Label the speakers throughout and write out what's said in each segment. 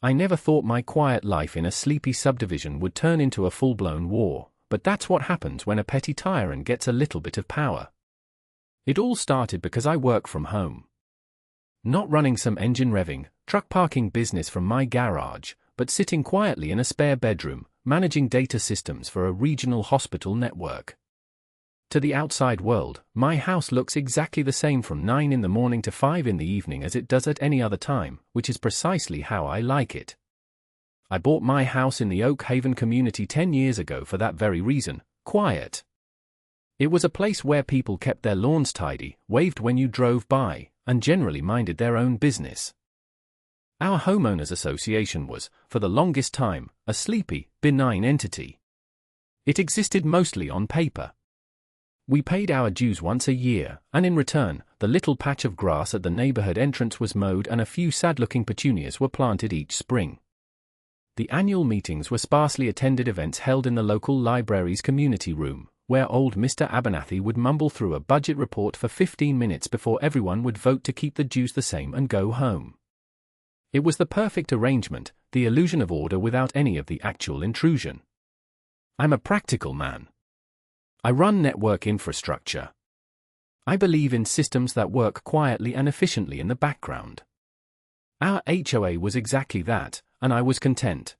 Speaker 1: I never thought my quiet life in a sleepy subdivision would turn into a full-blown war, but that's what happens when a petty tyrant gets a little bit of power. It all started because I work from home. Not running some engine revving, truck parking business from my garage, but sitting quietly in a spare bedroom, managing data systems for a regional hospital network. To the outside world, my house looks exactly the same from 9 in the morning to 5 in the evening as it does at any other time, which is precisely how I like it. I bought my house in the Oak Haven community 10 years ago for that very reason: quiet. It was a place where people kept their lawns tidy, waved when you drove by, and generally minded their own business. Our homeowners association was, for the longest time, a sleepy, benign entity. It existed mostly on paper. We paid our dues once a year, and in return, the little patch of grass at the neighborhood entrance was mowed and a few sad-looking petunias were planted each spring. The annual meetings were sparsely attended events held in the local library's community room, where old Mr. Abernathy would mumble through a budget report for 15 minutes before everyone would vote to keep the dues the same and go home. It was the perfect arrangement, the illusion of order without any of the actual intrusion. I'm a practical man. I run network infrastructure. I believe in systems that work quietly and efficiently in the background. Our HOA was exactly that, and I was content.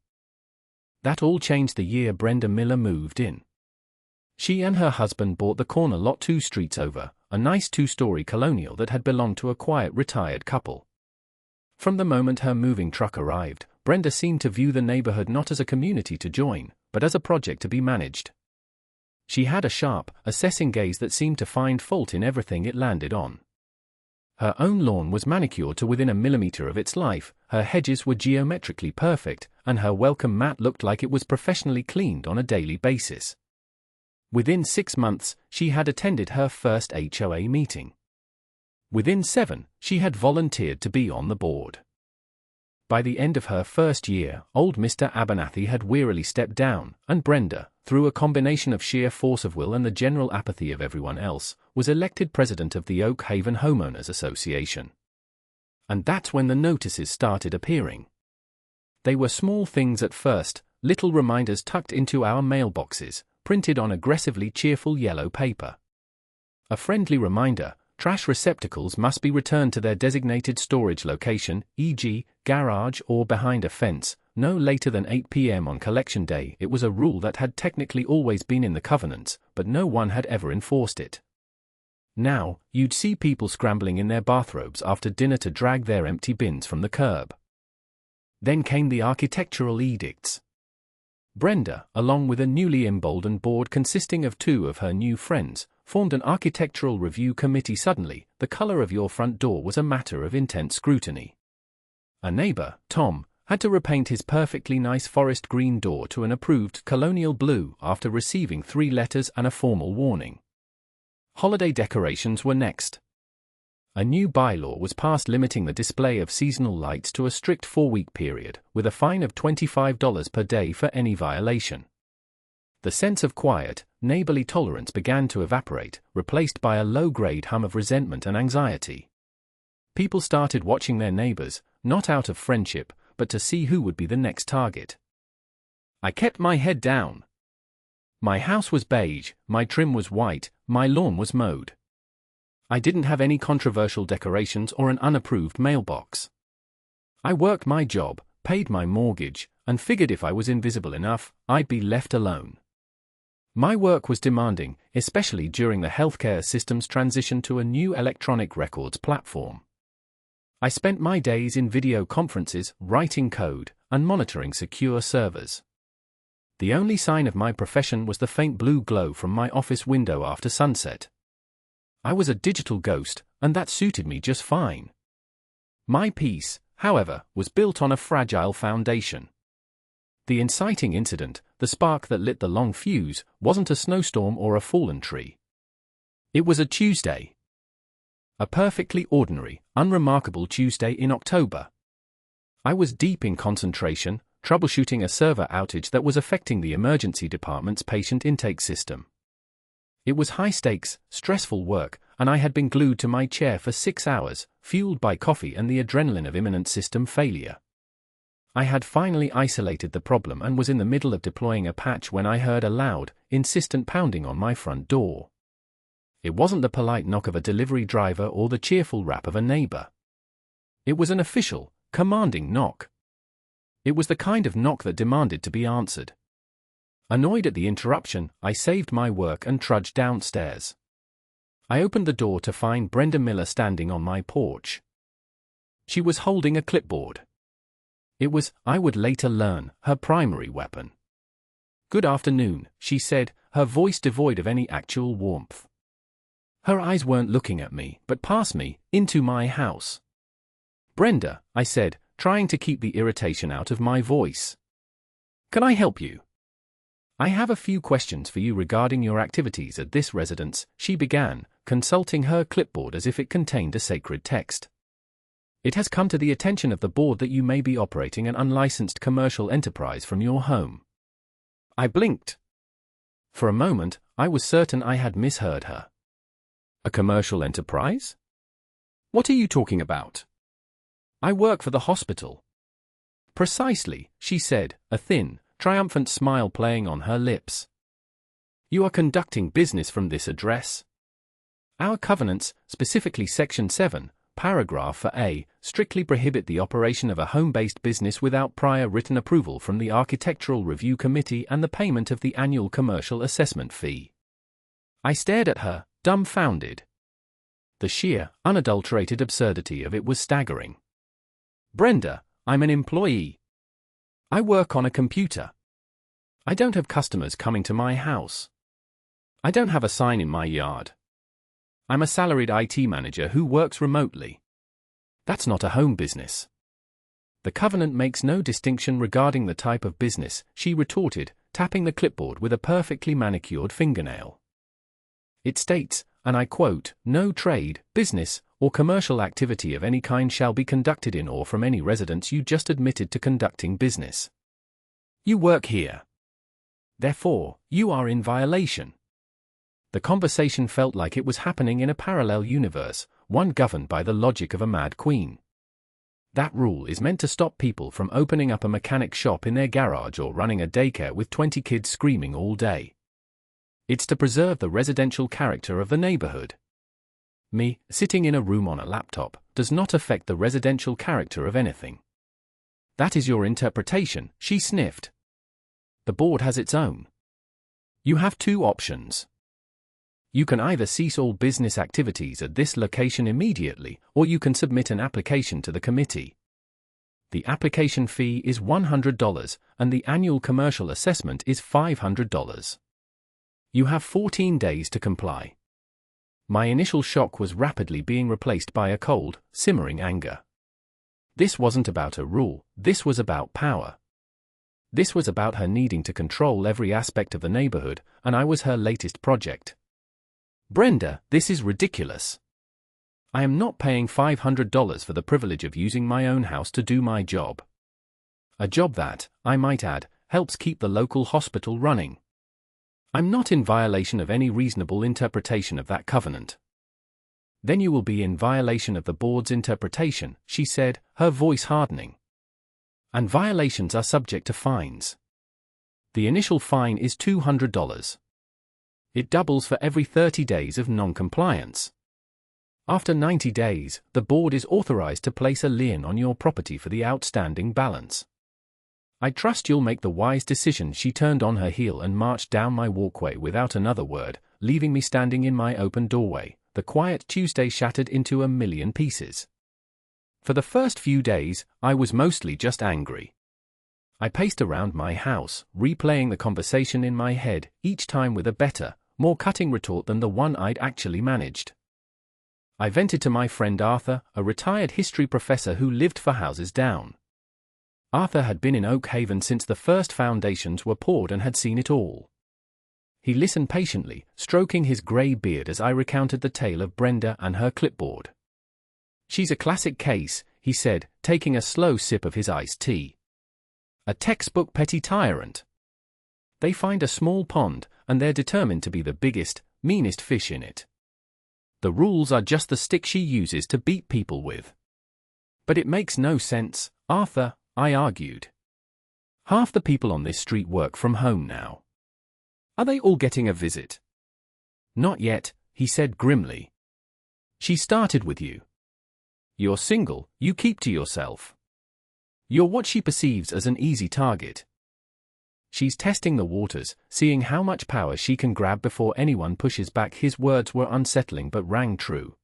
Speaker 1: That all changed the year Brenda Miller moved in. She and her husband bought the corner lot 2 streets over, a nice 2-story colonial that had belonged to a quiet retired couple. From the moment her moving truck arrived, Brenda seemed to view the neighborhood not as a community to join, but as a project to be managed. She had a sharp, assessing gaze that seemed to find fault in everything it landed on. Her own lawn was manicured to within a millimeter of its life, her hedges were geometrically perfect, and her welcome mat looked like it was professionally cleaned on a daily basis. Within 6 months, she had attended her first HOA meeting. Within 7, she had volunteered to be on the board. By the end of her first year, old Mr. Abernathy had wearily stepped down, and Brenda, through a combination of sheer force of will and the general apathy of everyone else, was elected president of the Oak Haven Homeowners Association. And that's when the notices started appearing. They were small things at first, little reminders tucked into our mailboxes, printed on aggressively cheerful yellow paper. A friendly reminder: trash receptacles must be returned to their designated storage location, e.g., garage or behind a fence, no later than 8 p.m. on collection day. It was a rule that had technically always been in the covenants, but no one had ever enforced it. Now, you'd see people scrambling in their bathrobes after dinner to drag their empty bins from the curb. Then came the architectural edicts. Brenda, along with a newly emboldened board consisting of 2 of her new friends, formed an architectural review committee. Suddenly, the color of your front door was a matter of intense scrutiny. A neighbor, Tom, had to repaint his perfectly nice forest green door to an approved colonial blue after receiving 3 letters and a formal warning. Holiday decorations were next. A new bylaw was passed limiting the display of seasonal lights to a strict 4-week period, with a fine of $25 per day for any violation. The sense of quiet, neighborly tolerance began to evaporate, replaced by a low-grade hum of resentment and anxiety. People started watching their neighbors, not out of friendship, but to see who would be the next target. I kept my head down. My house was beige, my trim was white, my lawn was mowed. I didn't have any controversial decorations or an unapproved mailbox. I worked my job, paid my mortgage, and figured if I was invisible enough, I'd be left alone. My work was demanding, especially during the healthcare system's transition to a new electronic records platform. I spent my days in video conferences, writing code, and monitoring secure servers. The only sign of my profession was the faint blue glow from my office window after sunset. I was a digital ghost, and that suited me just fine. My peace, however, was built on a fragile foundation. The inciting incident, the spark that lit the long fuse, wasn't a snowstorm or a fallen tree. It was a Tuesday. A perfectly ordinary, unremarkable Tuesday in October. I was deep in concentration, troubleshooting a server outage that was affecting the emergency department's patient intake system. It was high-stakes, stressful work, and I had been glued to my chair for 6 hours, fueled by coffee and the adrenaline of imminent system failure. I had finally isolated the problem and was in the middle of deploying a patch when I heard a loud, insistent pounding on my front door. It wasn't the polite knock of a delivery driver or the cheerful rap of a neighbor. It was an official, commanding knock. It was the kind of knock that demanded to be answered. Annoyed at the interruption, I saved my work and trudged downstairs. I opened the door to find Brenda Miller standing on my porch. She was holding a clipboard. It was, I would later learn, her primary weapon. "Good afternoon," she said, her voice devoid of any actual warmth. Her eyes weren't looking at me, but past me, into my house. "Brenda," I said, trying to keep the irritation out of my voice. "Can I help you?" "I have a few questions for you regarding your activities at this residence," she began, consulting her clipboard as if it contained a sacred text. "It has come to the attention of the board that you may be operating an unlicensed commercial enterprise from your home." I blinked. For a moment, I was certain I had misheard her. "A commercial enterprise? What are you talking about?" "I work for the hospital." "Precisely," she said, a thin, triumphant smile playing on her lips. "You are conducting business from this address. Our covenants, specifically Section 7, Paragraph 4A, strictly prohibit the operation of a home-based business without prior written approval from the Architectural Review Committee and the payment of the annual commercial assessment fee." I stared at her, dumbfounded. The sheer, unadulterated absurdity of it was staggering. "Brenda, I'm an employee. I work on a computer. I don't have customers coming to my house. I don't have a sign in my yard. I'm a salaried IT manager who works remotely. That's not a home business." "The covenant makes no distinction regarding the type of business," she retorted, tapping the clipboard with a perfectly manicured fingernail. "It states, and I quote, 'No trade, business, or commercial activity of any kind shall be conducted in or from any residence you just admitted to conducting business. You work here. Therefore, you are in violation.'" The conversation felt like it was happening in a parallel universe, one governed by the logic of a mad queen. That rule is meant to stop people from opening up a mechanic shop in their garage or running a daycare with 20 kids screaming all day. It's to preserve the residential character of the neighborhood. Me, sitting in a room on a laptop, does not affect the residential character of anything. "That is your interpretation," she sniffed. "The board has its own. You have two options. You can either cease all business activities at this location immediately, or you can submit an application to the committee. The application fee is $100, and the annual commercial assessment is $500. You have 14 days to comply." My initial shock was rapidly being replaced by a cold, simmering anger. This wasn't about a rule, this was about power. This was about her needing to control every aspect of the neighborhood, and I was her latest project. "Brenda, this is ridiculous. I am not paying $500 for the privilege of using my own house to do my job. A job that, I might add, helps keep the local hospital running. I'm not in violation of any reasonable interpretation of that covenant." "Then you will be in violation of the board's interpretation," she said, her voice hardening. "And violations are subject to fines. The initial fine is $200. It doubles for every 30 days of non-compliance. After 90 days, the board is authorized to place a lien on your property for the outstanding balance. I trust you'll make the wise decision." She turned on her heel and marched down my walkway without another word, leaving me standing in my open doorway, the quiet Tuesday shattered into a million pieces. For the first few days, I was mostly just angry. I paced around my house, replaying the conversation in my head, each time with a better, more cutting retort than the one I'd actually managed. I vented to my friend Arthur, a retired history professor who lived 4 houses down. Arthur had been in Oak Haven since the first foundations were poured and had seen it all. He listened patiently, stroking his grey beard as I recounted the tale of Brenda and her clipboard. "She's a classic case," he said, taking a slow sip of his iced tea. "A textbook petty tyrant. They find a small pond, and they're determined to be the biggest, meanest fish in it. The rules are just the stick she uses to beat people with. But it makes no sense, Arthur. I argued. Half the people on this street work from home now. Are they all getting a visit? Not yet, he said grimly. She started with you. You're single, you keep to yourself. You're what she perceives as an easy target. She's testing the waters, seeing how much power she can grab before anyone pushes back. His words were unsettling but rang true.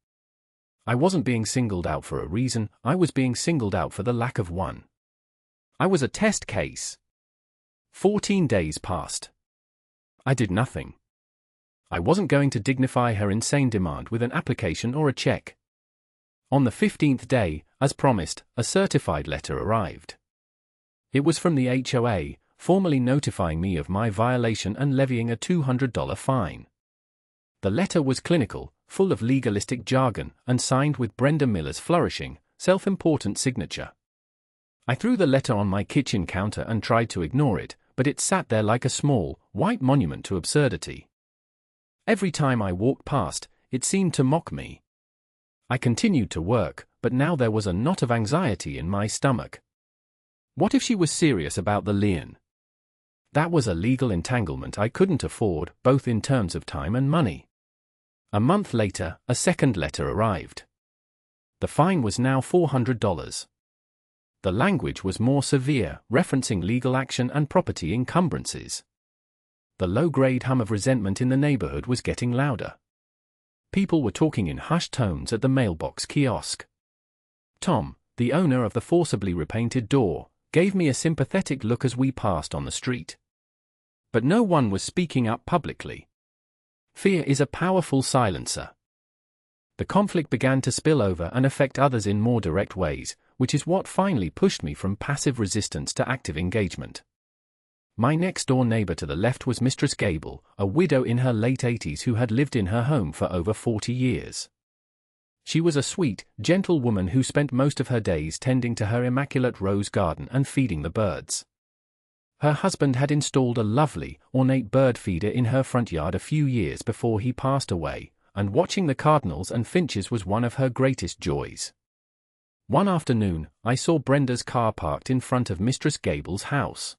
Speaker 1: I wasn't being singled out for a reason, I was being singled out for the lack of one. I was a test case. 14 days passed. I did nothing. I wasn't going to dignify her insane demand with an application or a check. On the 15th day, as promised, a certified letter arrived. It was from the HOA, formally notifying me of my violation and levying a $200 fine. The letter was clinical, full of legalistic jargon, and signed with Brenda Miller's flourishing, self-important signature. I threw the letter on my kitchen counter and tried to ignore it, but it sat there like a small, white monument to absurdity. Every time I walked past, it seemed to mock me. I continued to work, but now there was a knot of anxiety in my stomach. What if she was serious about the lien? That was a legal entanglement I couldn't afford, both in terms of time and money. A month later, a second letter arrived. The fine was now $400. The language was more severe, referencing legal action and property encumbrances. The low-grade hum of resentment in the neighborhood was getting louder. People were talking in hushed tones at the mailbox kiosk. Tom, the owner of the forcibly repainted door, gave me a sympathetic look as we passed on the street. But no one was speaking up publicly. Fear is a powerful silencer. The conflict began to spill over and affect others in more direct ways, which is what finally pushed me from passive resistance to active engagement. My next-door neighbor to the left was Mistress Gable, a widow in her late 80s who had lived in her home for over 40 years. She was a sweet, gentle woman who spent most of her days tending to her immaculate rose garden and feeding the birds. Her husband had installed a lovely, ornate bird feeder in her front yard a few years before he passed away, and watching the cardinals and finches was one of her greatest joys. One afternoon, I saw Brenda's car parked in front of Mistress Gable's house.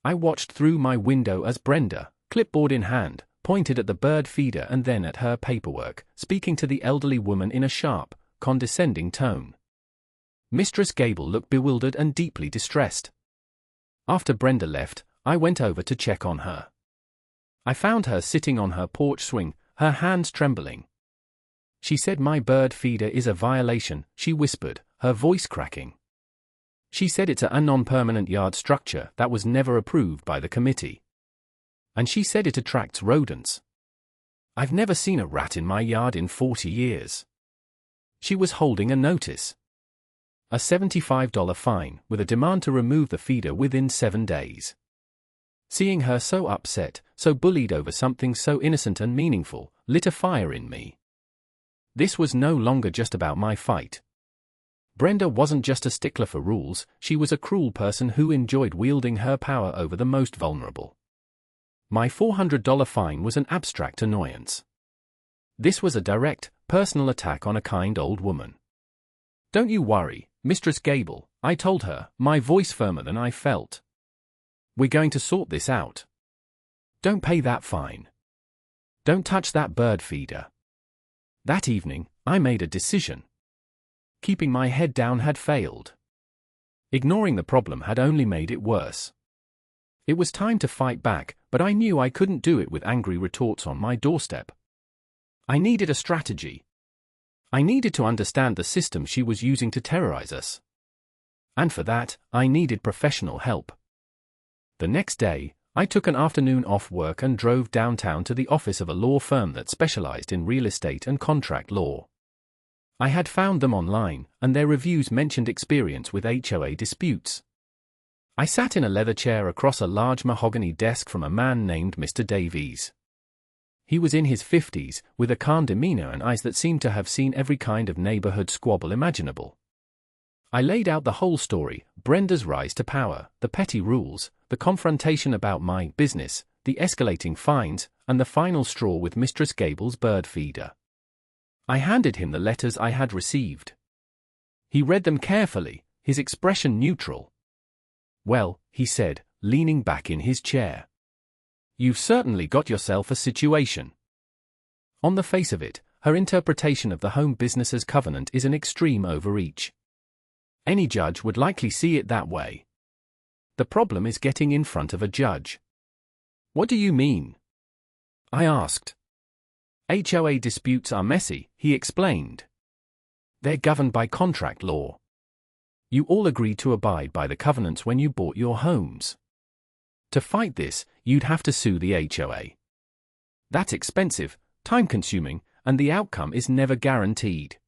Speaker 1: I watched through my window as Brenda, clipboard in hand, pointed at the bird feeder and then at her paperwork, speaking to the elderly woman in a sharp, condescending tone. Mistress Gable looked bewildered and deeply distressed. After Brenda left, I went over to check on her. I found her sitting on her porch swing, her hands trembling. She said my bird feeder is a violation, she whispered, her voice cracking. She said it's a non-permanent yard structure that was never approved by the committee. And she said it attracts rodents. I've never seen a rat in my yard in 40 years. She was holding a notice. A $75 fine, with a demand to remove the feeder within 7 days. Seeing her so upset, so bullied over something so innocent and meaningful, lit a fire in me. This was no longer just about my fight. Brenda wasn't just a stickler for rules, she was a cruel person who enjoyed wielding her power over the most vulnerable. My $400 fine was an abstract annoyance. This was a direct, personal attack on a kind old woman. Don't you worry, Mistress Gable, I told her, my voice firmer than I felt. We're going to sort this out. Don't pay that fine. Don't touch that bird feeder. That evening, I made a decision. Keeping my head down had failed. Ignoring the problem had only made it worse. It was time to fight back, but I knew I couldn't do it with angry retorts on my doorstep. I needed a strategy. I needed to understand the system she was using to terrorize us. And for that, I needed professional help. The next day, I took an afternoon off work and drove downtown to the office of a law firm that specialized in real estate and contract law. I had found them online, and their reviews mentioned experience with HOA disputes. I sat in a leather chair across a large mahogany desk from a man named Mr. Davies. He was in his 50s, with a calm demeanor and eyes that seemed to have seen every kind of neighborhood squabble imaginable. I laid out the whole story: Brenda's rise to power, the petty rules, the confrontation about my business, the escalating fines, and the final straw with Mistress Gable's bird feeder. I handed him the letters I had received. He read them carefully, his expression neutral. "Well," he said, leaning back in his chair, "you've certainly got yourself a situation." On the face of it, her interpretation of the home business's covenant is an extreme overreach. Any judge would likely see it that way. The problem is getting in front of a judge. "What do you mean?" I asked. "HOA disputes are messy," he explained. "They're governed by contract law. You all agreed to abide by the covenants when you bought your homes. To fight this, you'd have to sue the HOA. That's expensive, time-consuming, and the outcome is never guaranteed.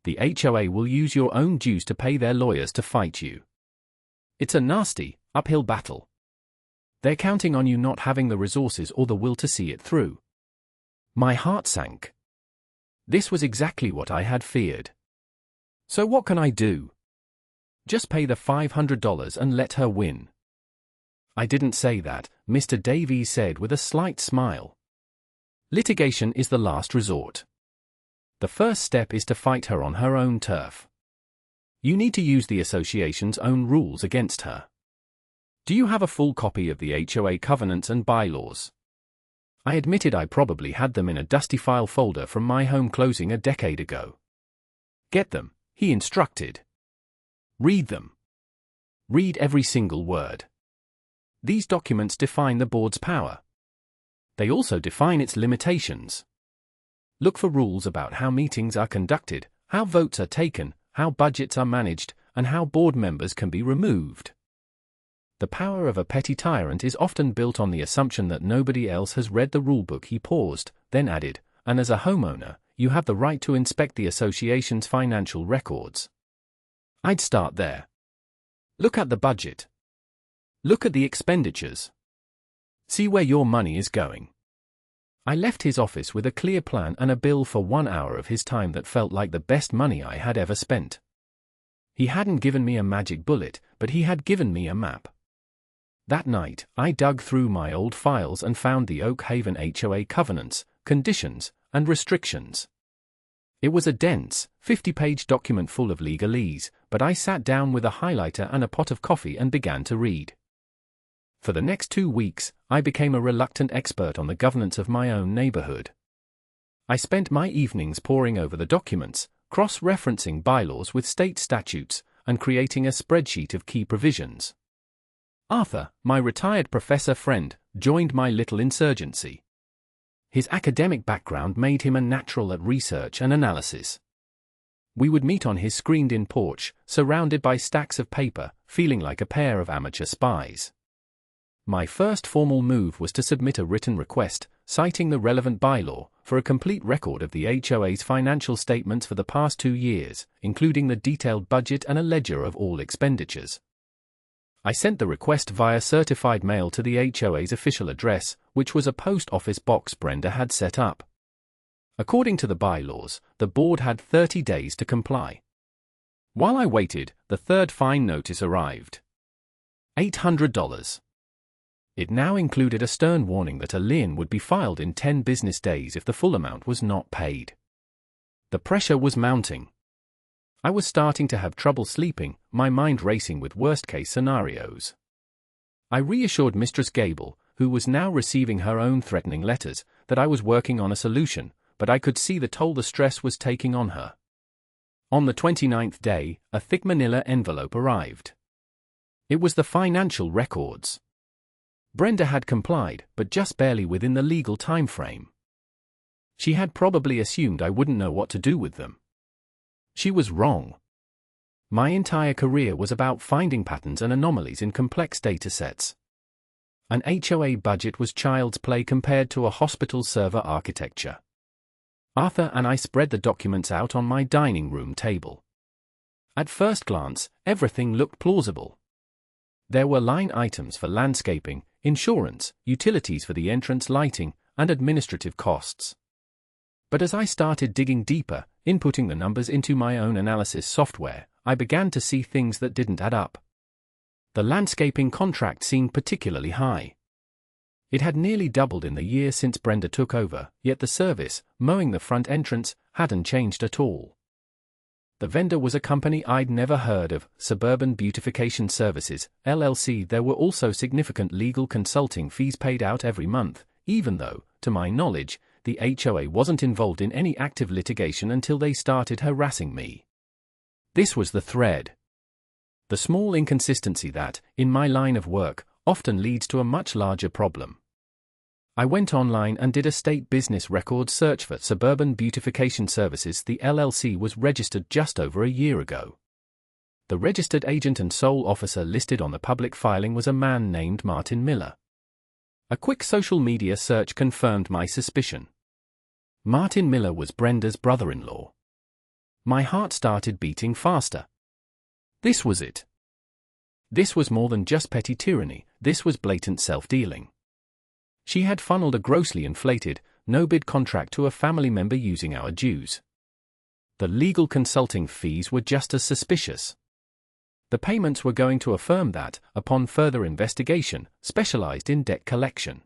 Speaker 1: The HOA will use your own dues to pay their lawyers to fight you. It's a nasty, uphill battle. They're counting on you not having the resources or the will to see it through." My heart sank. This was exactly what I had feared. "So what can I do?" "Just pay the $500 and let her win." "I didn't say that," Mr. Davies said with a slight smile. "Litigation is the last resort. The first step is to fight her on her own turf. You need to use the association's own rules against her. Do you have a full copy of the HOA covenants and bylaws?" I admitted I probably had them in a dusty file folder from my home closing a decade ago. "Get them," he instructed. "Read them. Read every single word. These documents define the board's power. They also define its limitations. Look for rules about how meetings are conducted, how votes are taken, how budgets are managed, and how board members can be removed." The power of a petty tyrant is often built on the assumption that nobody else has read the rulebook. He paused, then added, "And as a homeowner, you have the right to inspect the association's financial records. I'd start there. Look at the budget. Look at the expenditures. See where your money is going." I left his office with a clear plan and a bill for 1 hour of his time that felt like the best money I had ever spent. He hadn't given me a magic bullet, but he had given me a map. That night, I dug through my old files and found the Oak Haven HOA covenants, conditions, and restrictions. It was a dense, 50-page document full of legalese, but I sat down with a highlighter and a pot of coffee and began to read. For the next 2 weeks, I became a reluctant expert on the governance of my own neighborhood. I spent my evenings poring over the documents, cross-referencing bylaws with state statutes, and creating a spreadsheet of key provisions. Arthur, my retired professor friend, joined my little insurgency. His academic background made him a natural at research and analysis. We would meet on his screened-in porch, surrounded by stacks of paper, feeling like a pair of amateur spies. My first formal move was to submit a written request, citing the relevant bylaw, for a complete record of the HOA's financial statements for the past 2 years, including the detailed budget and a ledger of all expenditures. I sent the request via certified mail to the HOA's official address, which was a post office box Brenda had set up. According to the bylaws, the board had 30 days to comply. While I waited, the third fine notice arrived. $800. It now included a stern warning that a lien would be filed in 10 business days if the full amount was not paid. The pressure was mounting. I was starting to have trouble sleeping, my mind racing with worst-case scenarios. I reassured Mistress Gable, who was now receiving her own threatening letters, that I was working on a solution, but I could see the toll the stress was taking on her. On the 29th day, a thick manila envelope arrived. It was the financial records. Brenda had complied, but just barely within the legal time frame. She had probably assumed I wouldn't know what to do with them. She was wrong. My entire career was about finding patterns and anomalies in complex data sets. An HOA budget was child's play compared to a hospital server architecture. Arthur and I spread the documents out on my dining room table. At first glance, everything looked plausible. There were line items for landscaping, insurance, utilities for the entrance lighting, and administrative costs. But as I started digging deeper, inputting the numbers into my own analysis software, I began to see things that didn't add up. The landscaping contract seemed particularly high. It had nearly doubled in the year since Brenda took over, yet the service, mowing the front entrance, hadn't changed at all. The vendor was a company I'd never heard of, Suburban Beautification Services, LLC. There were also significant legal consulting fees paid out every month, even though, to my knowledge, the HOA wasn't involved in any active litigation until they started harassing me. This was the thread. The small inconsistency that, in my line of work, often leads to a much larger problem. I went online and did a state business record search for Suburban Beautification Services. The LLC was registered just over a year ago. The registered agent and sole officer listed on the public filing was a man named Martin Miller. A quick social media search confirmed my suspicion. Martin Miller was Brenda's brother-in-law. My heart started beating faster. This was it. This was more than just petty tyranny, this was blatant self-dealing. She had funneled a grossly inflated, no-bid contract to a family member using our dues. The legal consulting fees were just as suspicious. The payments were going to a firm that, upon further investigation, specialized in debt collection.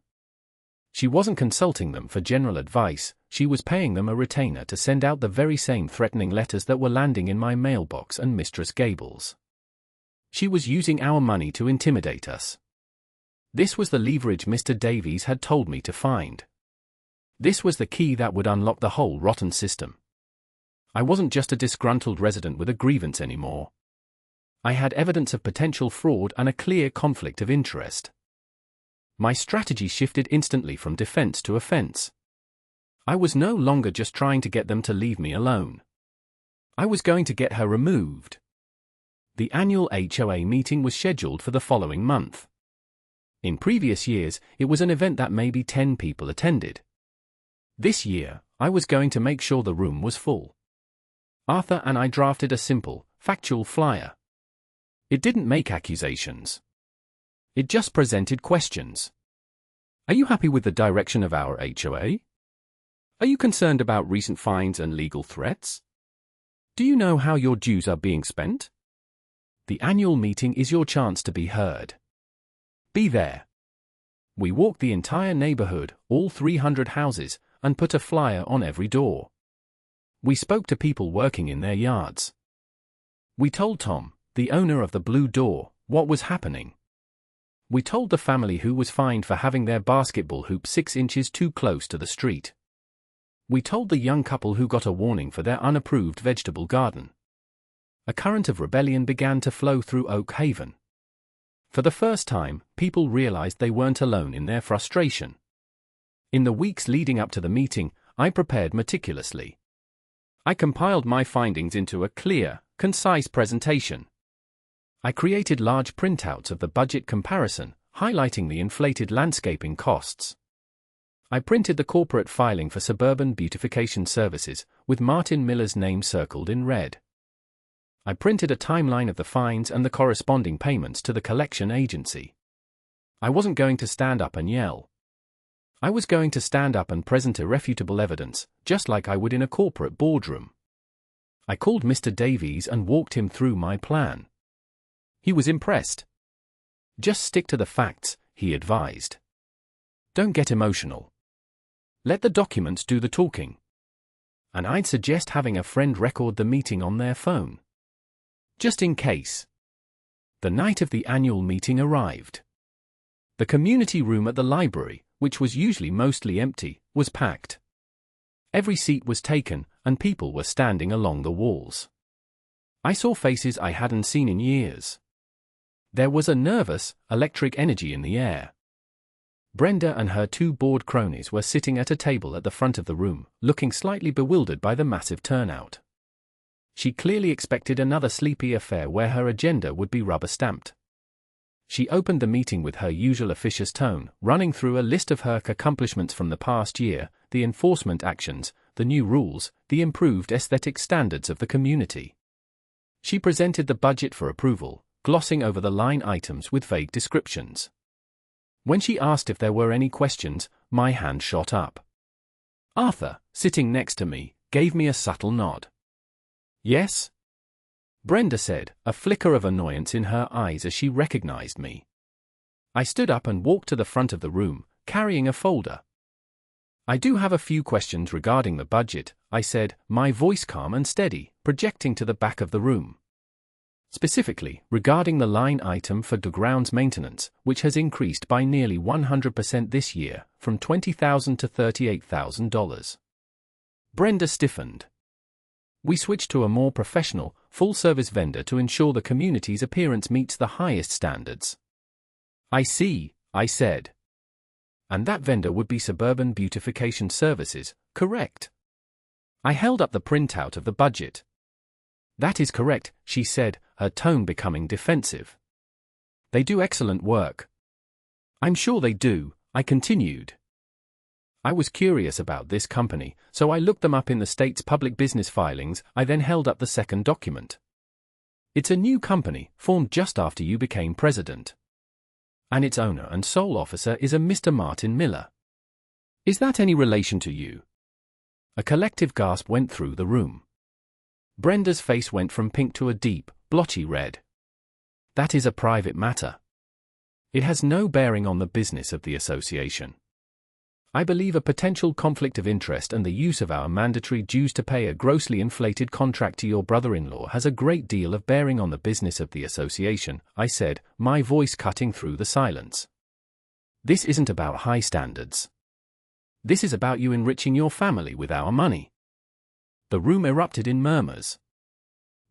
Speaker 1: She wasn't consulting them for general advice, she was paying them a retainer to send out the very same threatening letters that were landing in my mailbox and Mistress Gable's. She was using our money to intimidate us. This was the leverage Mr. Davies had told me to find. This was the key that would unlock the whole rotten system. I wasn't just a disgruntled resident with a grievance anymore. I had evidence of potential fraud and a clear conflict of interest. My strategy shifted instantly from defense to offense. I was no longer just trying to get them to leave me alone. I was going to get her removed. The annual HOA meeting was scheduled for the following month. In previous years, it was an event that maybe 10 people attended. This year, I was going to make sure the room was full. Arthur and I drafted a simple, factual flyer. It didn't make accusations. It just presented questions. Are you happy with the direction of our HOA? Are you concerned about recent fines and legal threats? Do you know how your dues are being spent? The annual meeting is your chance to be heard. Be there. We walked the entire neighborhood, all 300 houses, and put a flyer on every door. We spoke to people working in their yards. We told Tom, the owner of the Blue Door, what was happening. We told the family who was fined for having their basketball hoop 6 inches too close to the street. We told the young couple who got a warning for their unapproved vegetable garden. A current of rebellion began to flow through Oak Haven. For the first time, people realized they weren't alone in their frustration. In the weeks leading up to the meeting, I prepared meticulously. I compiled my findings into a clear, concise presentation. I created large printouts of the budget comparison, highlighting the inflated landscaping costs. I printed the corporate filing for Suburban Beautification Services, with Martin Miller's name circled in red. I printed a timeline of the fines and the corresponding payments to the collection agency. I wasn't going to stand up and yell. I was going to stand up and present irrefutable evidence, just like I would in a corporate boardroom. I called Mr. Davies and walked him through my plan. He was impressed. Just stick to the facts, he advised. Don't get emotional. Let the documents do the talking. And I'd suggest having a friend record the meeting on their phone. Just in case. The night of the annual meeting arrived. The community room at the library, which was usually mostly empty, was packed. Every seat was taken, and people were standing along the walls. I saw faces I hadn't seen in years. There was a nervous, electric energy in the air. Brenda and her 2 bored cronies were sitting at a table at the front of the room, looking slightly bewildered by the massive turnout. She clearly expected another sleepy affair where her agenda would be rubber-stamped. She opened the meeting with her usual officious tone, running through a list of her accomplishments from the past year, the enforcement actions, the new rules, the improved aesthetic standards of the community. She presented the budget for approval, glossing over the line items with vague descriptions. When she asked if there were any questions, my hand shot up. Arthur, sitting next to me, gave me a subtle nod. Yes? Brenda said, a flicker of annoyance in her eyes as she recognized me. I stood up and walked to the front of the room, carrying a folder. I do have a few questions regarding the budget, I said, my voice calm and steady, projecting to the back of the room. Specifically, regarding the line item for the grounds maintenance, which has increased by nearly 100% this year, from $20,000 to $38,000. Brenda stiffened. We switched to a more professional, full-service vendor to ensure the community's appearance meets the highest standards. I see, I said. And that vendor would be Suburban Beautification Services, correct? I held up the printout of the budget. That is correct, she said, her tone becoming defensive. They do excellent work. I'm sure they do, I continued. I was curious about this company, so I looked them up in the state's public business filings. I then held up the second document. It's a new company, formed just after you became president. And its owner and sole officer is a Mr. Martin Miller. Is that any relation to you? A collective gasp went through the room. Brenda's face went from pink to a deep, blotchy red. That is a private matter. It has no bearing on the business of the association. I believe a potential conflict of interest and the use of our mandatory dues to pay a grossly inflated contract to your brother-in-law has a great deal of bearing on the business of the association, I said, my voice cutting through the silence. This isn't about high standards. This is about you enriching your family with our money. The room erupted in murmurs.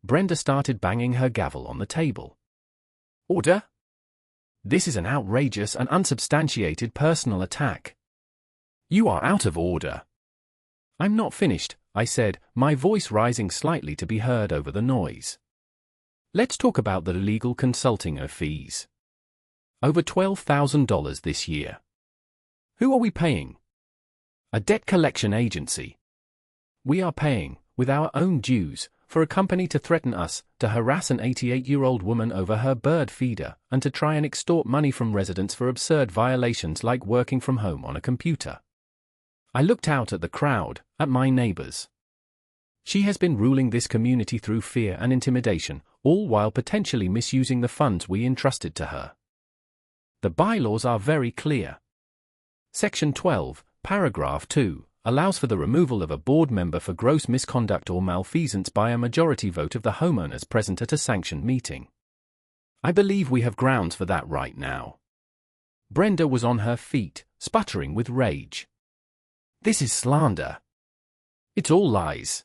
Speaker 1: Brenda started banging her gavel on the table. Order? This is an outrageous and unsubstantiated personal attack. You are out of order. I'm not finished, I said, my voice rising slightly to be heard over the noise. Let's talk about the legal consulting fees. Over $12,000 this year. Who are we paying? A debt collection agency. We are paying, with our own dues, for a company to threaten us, to harass an 88-year-old woman over her bird feeder, and to try and extort money from residents for absurd violations like working from home on a computer. I looked out at the crowd, at my neighbors. She has been ruling this community through fear and intimidation, all while potentially misusing the funds we entrusted to her. The bylaws are very clear. Section 12, paragraph 2, allows for the removal of a board member for gross misconduct or malfeasance by a majority vote of the homeowners present at a sanctioned meeting. I believe we have grounds for that right now. Brenda was on her feet, sputtering with rage. This is slander. It's all lies.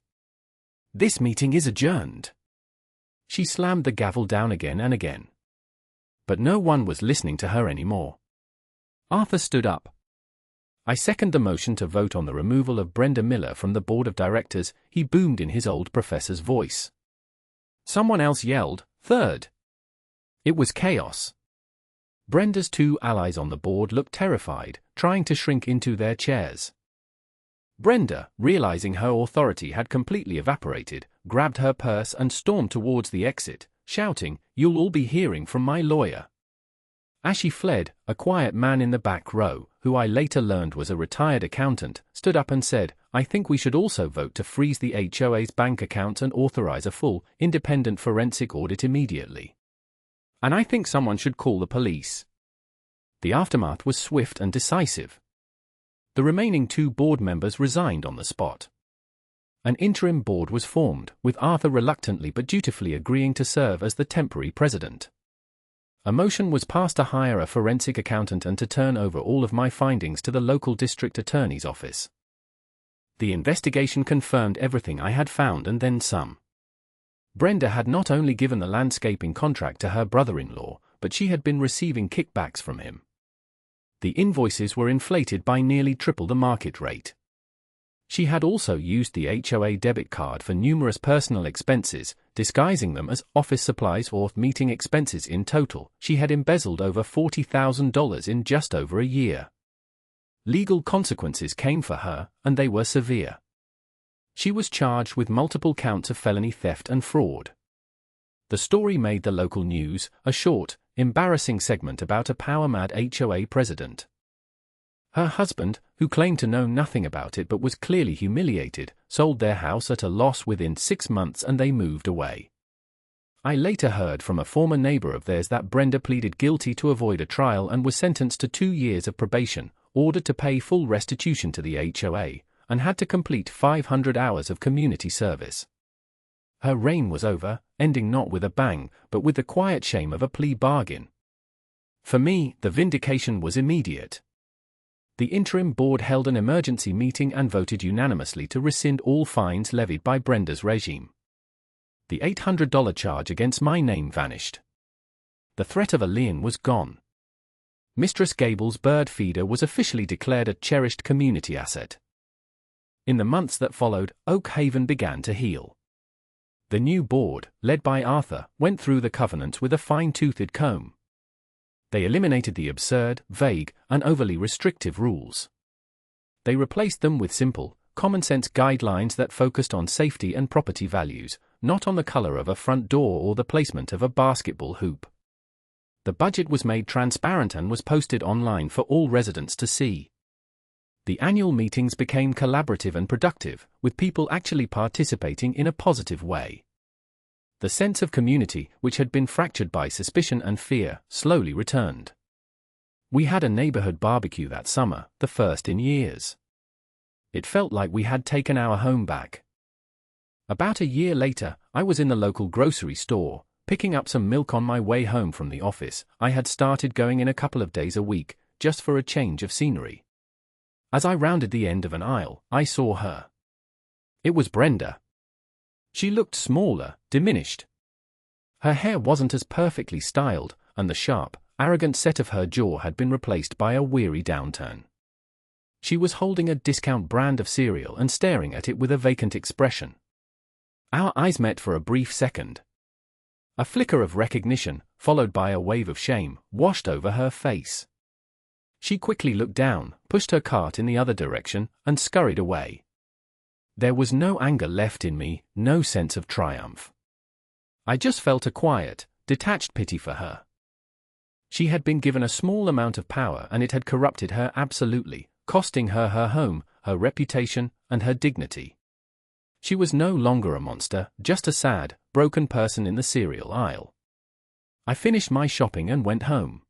Speaker 1: This meeting is adjourned. She slammed the gavel down again and again. But no one was listening to her anymore. Arthur stood up. I second the motion to vote on the removal of Brenda Miller from the board of directors, he boomed in his old professor's voice. Someone else yelled, third. It was chaos. Brenda's two allies on the board looked terrified, trying to shrink into their chairs. Brenda, realizing her authority had completely evaporated, grabbed her purse and stormed towards the exit, shouting, "You'll all be hearing from my lawyer." As she fled, a quiet man in the back row, who I later learned was a retired accountant, stood up and said, "I think we should also vote to freeze the HOA's bank accounts and authorize a full, independent forensic audit immediately. And I think someone should call the police." The aftermath was swift and decisive. The remaining two board members resigned on the spot. An interim board was formed, with Arthur reluctantly but dutifully agreeing to serve as the temporary president. A motion was passed to hire a forensic accountant and to turn over all of my findings to the local district attorney's office. The investigation confirmed everything I had found and then some. Brenda had not only given the landscaping contract to her brother-in-law, but she had been receiving kickbacks from him. The invoices were inflated by nearly triple the market rate. She had also used the HOA debit card for numerous personal expenses, disguising them as office supplies or meeting expenses. In total, she had embezzled over $40,000 in just over a year. Legal consequences came for her, and they were severe. She was charged with multiple counts of felony theft and fraud. The story made the local news, a short, embarrassing segment about a power-mad HOA president. Her husband, who claimed to know nothing about it but was clearly humiliated, sold their house at a loss within 6 months and they moved away. I later heard from a former neighbor of theirs that Brenda pleaded guilty to avoid a trial and was sentenced to 2 years of probation, ordered to pay full restitution to the HOA, and had to complete 500 hours of community service. Her reign was over, ending not with a bang, but with the quiet shame of a plea bargain. For me, the vindication was immediate. The interim board held an emergency meeting and voted unanimously to rescind all fines levied by Brenda's regime. The $800 charge against my name vanished. The threat of a lien was gone. Mistress Gable's bird feeder was officially declared a cherished community asset. In the months that followed, Oak Haven began to heal. The new board, led by Arthur, went through the covenants with a fine-toothed comb. They eliminated the absurd, vague, and overly restrictive rules. They replaced them with simple, common-sense guidelines that focused on safety and property values, not on the color of a front door or the placement of a basketball hoop. The budget was made transparent and was posted online for all residents to see. The annual meetings became collaborative and productive, with people actually participating in a positive way. The sense of community, which had been fractured by suspicion and fear, slowly returned. We had a neighborhood barbecue that summer, the first in years. It felt like we had taken our home back. About a year later, I was in the local grocery store, picking up some milk on my way home from the office. I had started going in a couple of days a week, just for a change of scenery. As I rounded the end of an aisle, I saw her. It was Brenda. She looked smaller, diminished. Her hair wasn't as perfectly styled, and the sharp, arrogant set of her jaw had been replaced by a weary downturn. She was holding a discount brand of cereal and staring at it with a vacant expression. Our eyes met for a brief second. A flicker of recognition, followed by a wave of shame, washed over her face. She quickly looked down, pushed her cart in the other direction, and scurried away. There was no anger left in me, no sense of triumph. I just felt a quiet, detached pity for her. She had been given a small amount of power and it had corrupted her absolutely, costing her her home, her reputation, and her dignity. She was no longer a monster, just a sad, broken person in the cereal aisle. I finished my shopping and went home.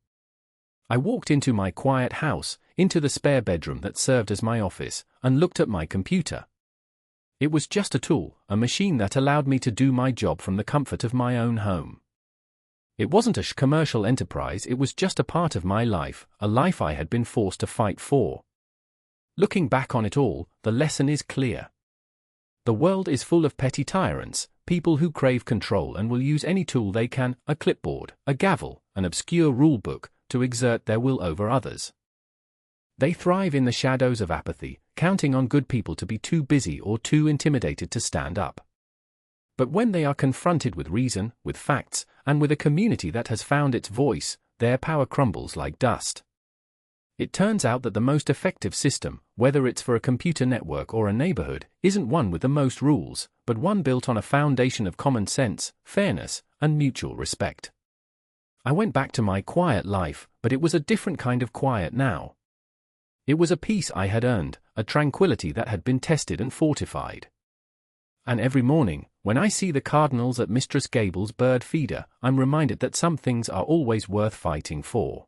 Speaker 1: I walked into my quiet house, into the spare bedroom that served as my office, and looked at my computer. It was just a tool, a machine that allowed me to do my job from the comfort of my own home. It wasn't a commercial enterprise, it was just a part of my life, a life I had been forced to fight for. Looking back on it all, the lesson is clear. The world is full of petty tyrants, people who crave control and will use any tool they can, a clipboard, a gavel, an obscure rulebook, to exert their will over others. They thrive in the shadows of apathy, counting on good people to be too busy or too intimidated to stand up. But when they are confronted with reason, with facts, and with a community that has found its voice, their power crumbles like dust. It turns out that the most effective system, whether it's for a computer network or a neighborhood, isn't one with the most rules, but one built on a foundation of common sense, fairness, and mutual respect. I went back to my quiet life, but it was a different kind of quiet now. It was a peace I had earned, a tranquility that had been tested and fortified. And every morning, when I see the cardinals at Mistress Gable's bird feeder, I'm reminded that some things are always worth fighting for.